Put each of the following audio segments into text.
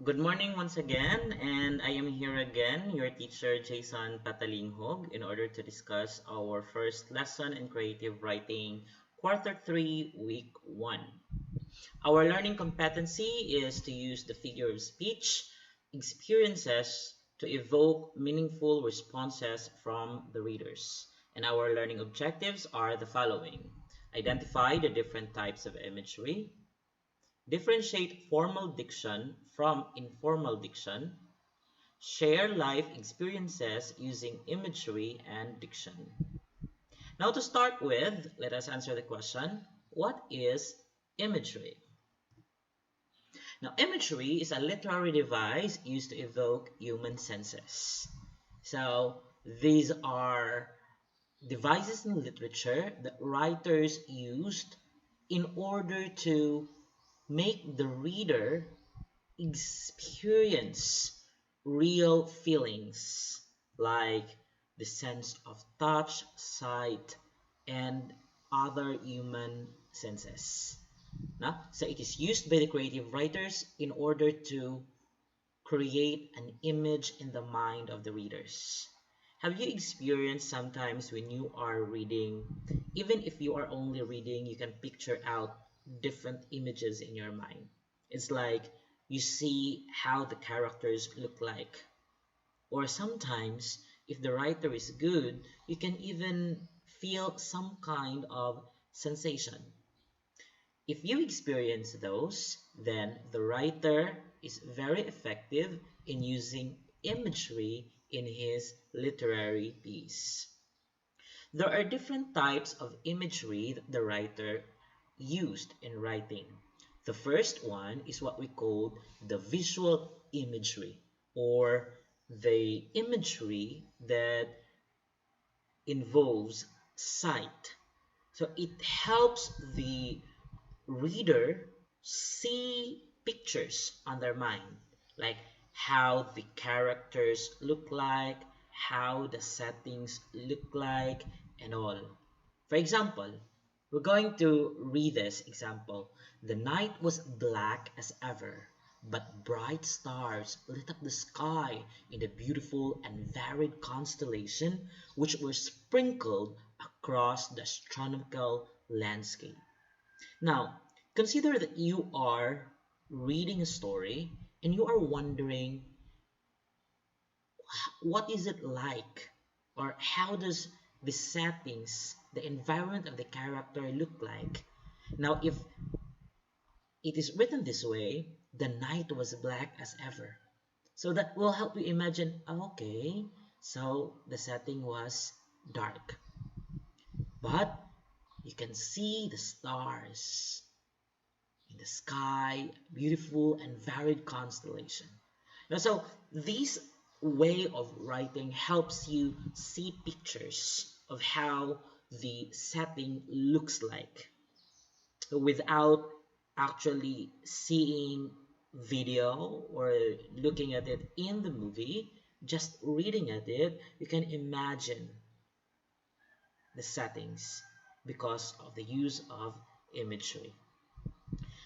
Good morning once again, and I am here again, your teacher Jason Patalinghog, in order to discuss our first lesson in creative writing, quarter 3, week 1. Our learning competency is to use the figure of speech experiences to evoke meaningful responses from the readers. And our learning objectives are the following: identify the different types of imagery, differentiate formal diction from informal diction, share life experiences using imagery and diction. Now to start with, let us answer the question, what is imagery? Now imagery is a literary device used to evoke human senses. So these are devices in literature that writers used in order to make the reader experience real feelings like the sense of touch, sight, and other human senses. So it is used by the creative writers in order to create an image in the mind of the readers. Have you experienced sometimes when you are reading, even if you are only reading, you can picture out different images in your mind? It's like you see how the characters look like. Or sometimes, if the writer is good, you can even feel some kind of sensation. If you experience those, then the writer is very effective in using imagery in his literary piece. There are different types of imagery that the writer used in writing. The first one is what we call the visual imagery, or the imagery that involves sight. So it helps the reader see pictures on their mind, like how the characters look like, how the settings look like, and all. For example, we're going to read this example. The night was black as ever, but bright stars lit up the sky in a beautiful and varied constellation which were sprinkled across the astronomical landscape. Now, consider that you are reading a story and you are wondering, what is it like? Or how does the settings, the environment of the character look like? Now, if it is written this way, the night was black as ever. So that will help you imagine, okay, so the setting was dark. But you can see the stars in the sky, beautiful and varied constellation. Now, so this way of writing helps you see pictures of how the setting looks like without actually seeing video or looking at it in the movie. Just reading at it, you can imagine the settings because of the use of imagery.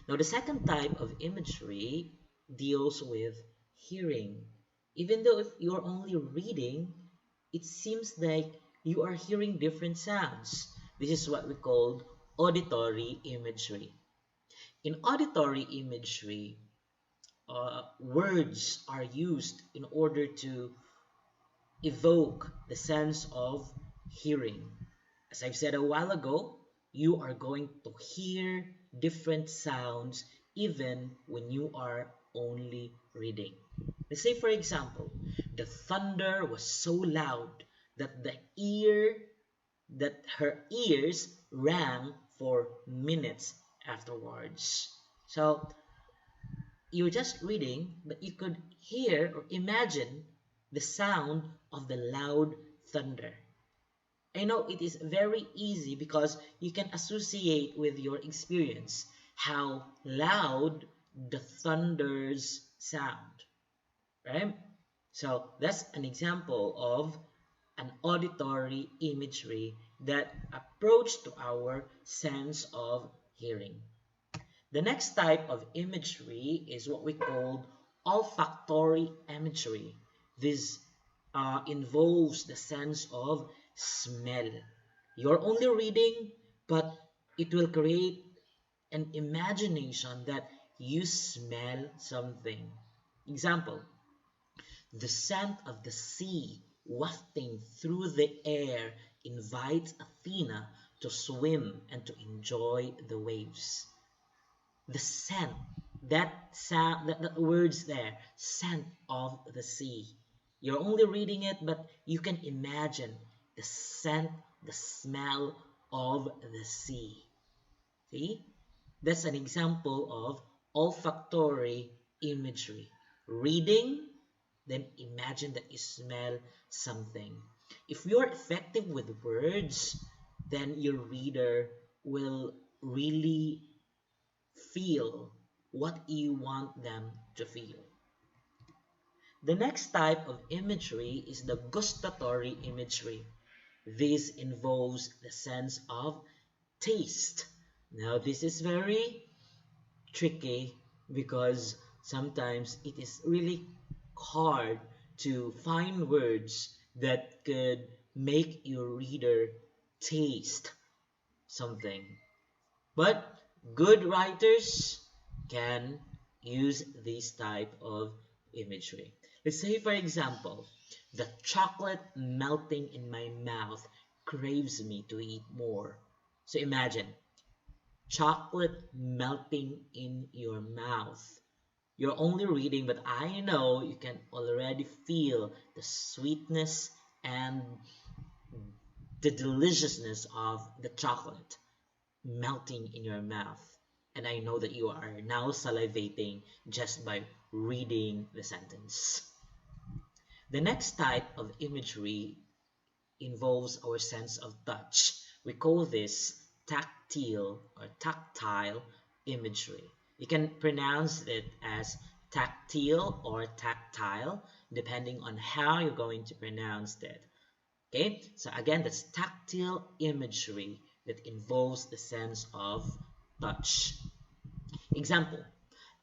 Now, the second type of imagery deals with hearing. Even though if you're only reading, it seems like you are hearing different sounds. This is what we call auditory imagery. In auditory imagery, words are used in order to evoke the sense of hearing. As I've said a while ago, you are going to hear different sounds even when you are only reading. Let's say, for example, the thunder was so loud that her ears rang for minutes afterwards. So you're just reading, but you could hear or imagine the sound of the loud thunder. I know it is very easy because you can associate with your experience how loud the thunders sound, right? So that's an example of an auditory imagery that approach to our sense of hearing. The next type of imagery is what we call olfactory imagery. This involves the sense of smell. You're only reading, but it will create an imagination that you smell something. Example, the scent of the sea wafting through the air invites Athena to swim and to enjoy the waves. The scent, that sound, that words there, scent of the sea. You're only reading it, but you can imagine the scent, the smell of the sea. See? That's an example of olfactory imagery. Reading, then imagine that you smell something. If you're effective with words, then your reader will really feel what you want them to feel. The next type of imagery is the gustatory imagery. This involves the sense of taste. Now, this is very tricky because sometimes it is really hard to find words that could make your reader taste something. But good writers can use this type of imagery. Let's say, for example, the chocolate melting in my mouth craves me to eat more. So imagine chocolate melting in your mouth. You're only reading, but I know you can already feel the sweetness and the deliciousness of the chocolate melting in your mouth. And I know that you are now salivating just by reading the sentence. The next type of imagery involves our sense of touch. We call this tactile imagery. You can pronounce it as tactile or tactile depending on how you're going to pronounce it. Okay, so again, that's tactile imagery that involves the sense of touch. Example,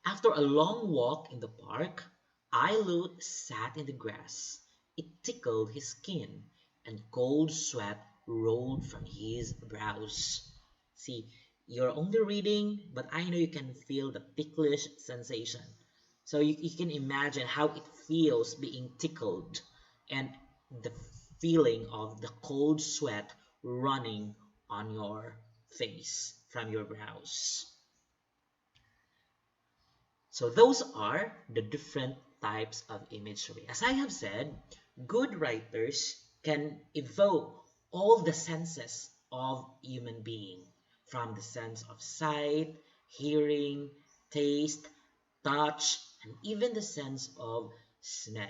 after a long walk in the park, Ailut sat in the grass. It tickled his skin, and cold sweat rolled from his brows. See, you're only reading, but I know you can feel the ticklish sensation. So you can imagine how it feels being tickled and the feeling of the cold sweat running on your face from your brows. So those are the different types of imagery. As I have said, good writers can evoke all the senses of human being, from the sense of sight, hearing, taste, touch, and even the sense of smell.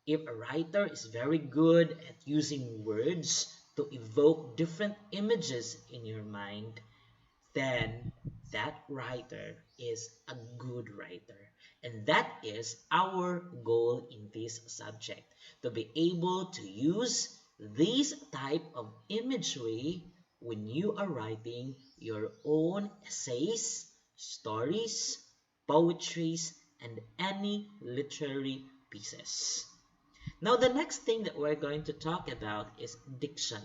If a writer is very good at using words to evoke different images in your mind, then that writer is a good writer. And that is our goal in this subject, to be able to use this type of imagery when you are writing your own essays, stories, poetries, and any literary pieces. Now, the next thing that we're going to talk about is diction.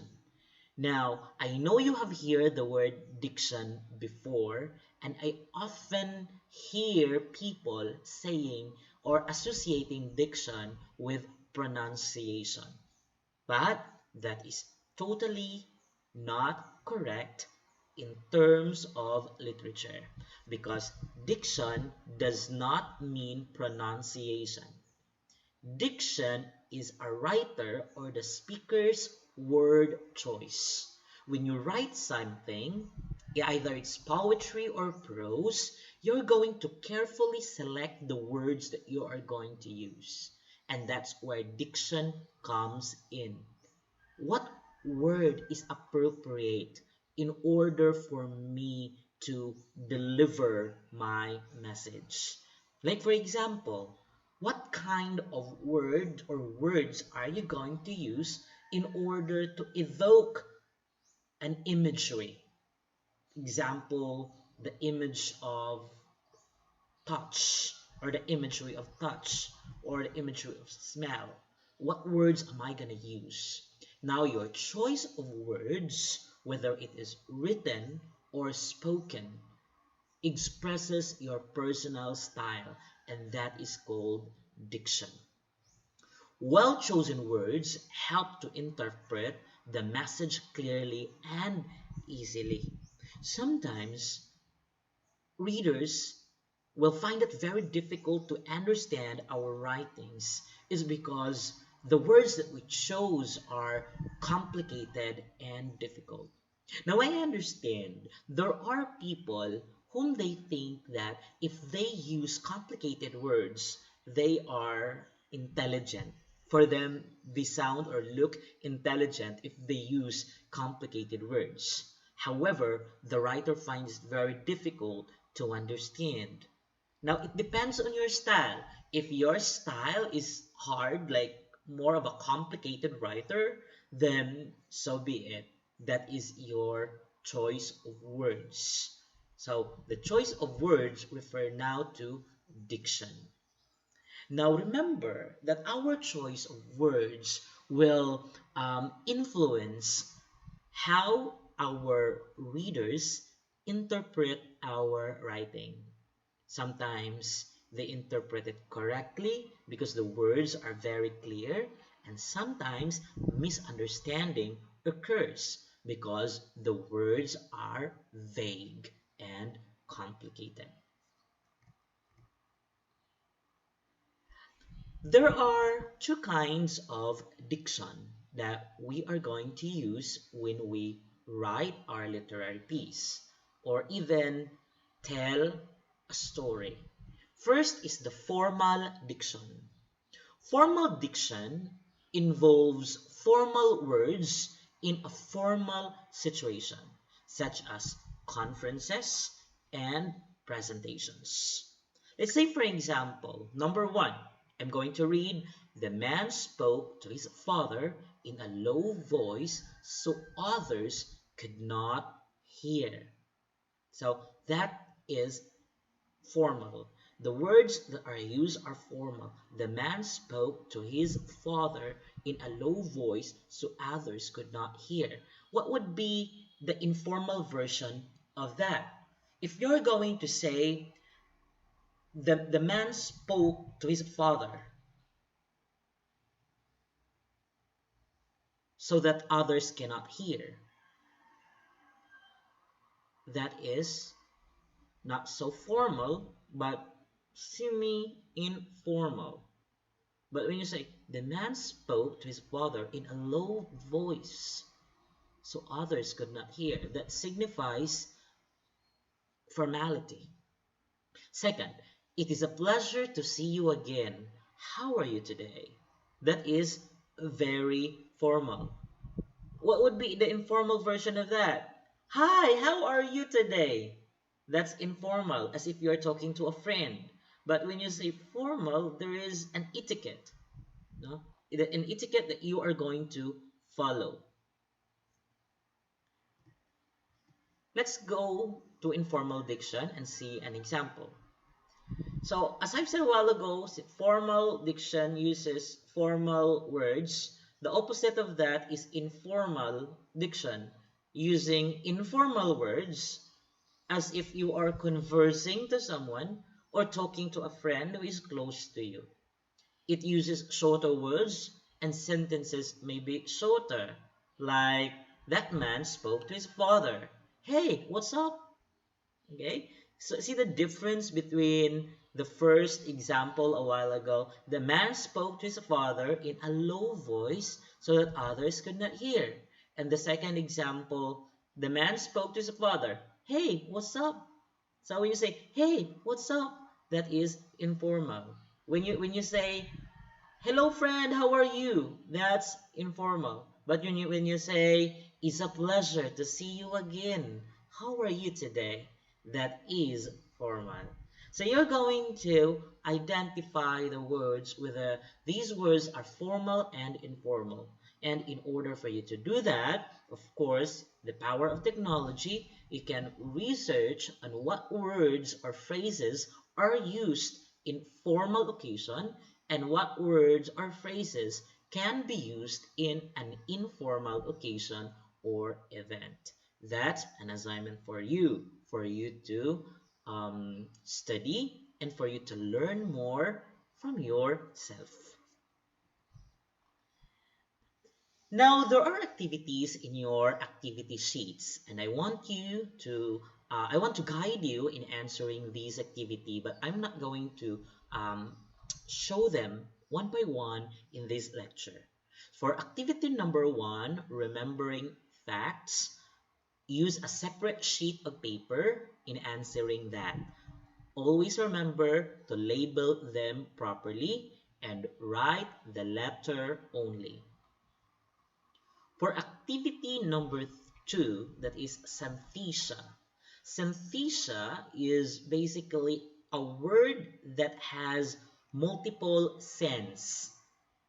Now, I know you have heard the word diction before, and I often hear people saying or associating diction with pronunciation. But that is totally not correct in terms of literature, because diction does not mean pronunciation. Diction is a writer or the speaker's word choice. When you write something, either it's poetry or prose, you're going to carefully select the words that you are going to use. And that's where diction comes in. What word is appropriate in order for me to deliver my message? Like, for example, what kind of word or words are you going to use in order to evoke an imagery? Example, the image of touch. or the imagery of touch, or the imagery of smell. What words am I going to use? Now, your choice of words, whether it is written or spoken, expresses your personal style, and that is called diction. Well-chosen words help to interpret the message clearly and easily. Sometimes readers will find it very difficult to understand our writings is because the words that we chose are complicated and difficult. Now, I understand there are people whom they think that if they use complicated words, they are intelligent. For them, they sound or look intelligent if they use complicated words. However, the writer finds it very difficult to understand. Now, it depends on your style. If your style is hard, like more of a complicated writer, then so be it. That is your choice of words. So, the choice of words refer now to diction. Now, remember that our choice of words will influence how our readers interpret our writing. Sometimes they interpret it correctly because the words are very clear, and sometimes misunderstanding occurs because the words are vague and complicated. There are two kinds of diction that we are going to use when we write our literary piece or even tell a story. First is the formal diction. Formal diction involves formal words in a formal situation, such as conferences and presentations. Let's say, for example, number one, I'm going to read, the man spoke to his father in a low voice so others could not hear. So that is formal. The words that are used are formal. The man spoke to his father in a low voice so others could not hear. What would be the informal version of that? If you're going to say, the man spoke to his father so that others cannot hear, that is not so formal, but semi-informal. But when you say, the man spoke to his father in a low voice, so others could not hear, that signifies formality. Second, it is a pleasure to see you again. How are you today? That is very formal. What would be the informal version of that? Hi, how are you today? That's informal, as if you're talking to a friend. But when you say formal, there is an etiquette, no? An etiquette that you are going to follow. Let's go to informal diction and see an example. So, as I've said a while ago, formal diction uses formal words. The opposite of that is informal diction, using informal words as if you are conversing to someone or talking to a friend who is close to you. It uses shorter words and sentences may be shorter, like that man spoke to his father. Hey, what's up? Okay, so see the difference between the first example a while ago. The man spoke to his father in a low voice so that others could not hear. And the second example, the man spoke to his father. Hey, what's up? So when you say, hey, what's up? That is informal. When you say, hello friend, how are you? That's informal. But when you say, it's a pleasure to see you again. How are you today? That is formal. So you're going to identify the words whether these words are formal and informal. And in order for you to do that, of course, the power of technology, you can research on what words or phrases are used in formal occasion and what words or phrases can be used in an informal occasion or event. That's an assignment for you to study and for you to learn more from yourself. Now, there are activities in your activity sheets, and I want to guide you in answering these activity, but I'm not going to show them one by one in this lecture. For activity number one, remembering facts, use a separate sheet of paper in answering that. Always remember to label them properly and write the letter only. For activity number two, that is synthesia. Synthesia is basically a word that has multiple sense.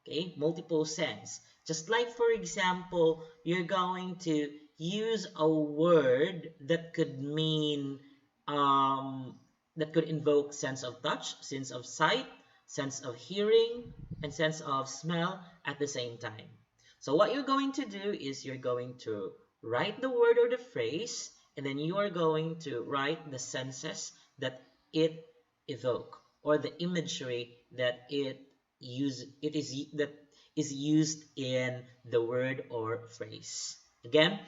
Okay, multiple sense. Just like, for example, you're going to use a word that could mean that could invoke sense of touch, sense of sight, sense of hearing, and sense of smell at the same time. So what you're going to do is you're going to write the word or the phrase, and then you are going to write the senses that it evoke or the imagery that that is used in the word or phrase. Again,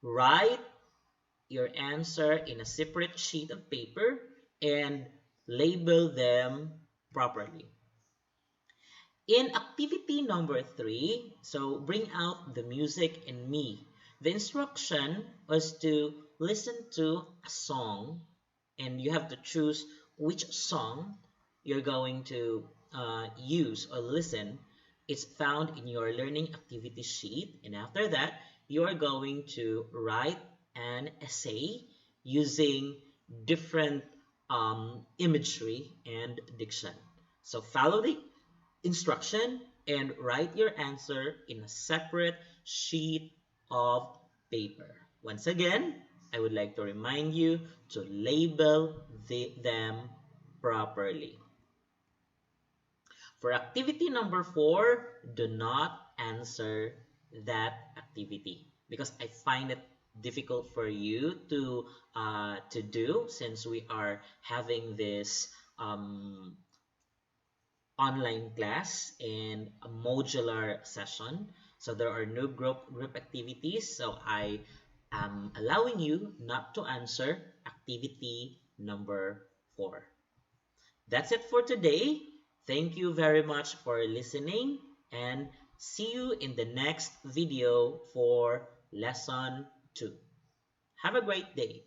write your answer in a separate sheet of paper and label them properly. In activity number three, so bring out the music in me. The instruction was to listen to a song and you have to choose which song you're going to use or listen. It's found in your learning activity sheet, and after that you are going to write an essay using different imagery and diction. So follow the instruction and write your answer in a separate sheet of paper. Once again, I would like to remind you to label them properly. For activity number four, do not answer that activity because I find it difficult for you to do since we are having this online class and a modular session. So there are no group activities. So I am allowing you not to answer activity number four. That's it for today. Thank you very much for listening and see you in the next video for lesson 2. Have a great day.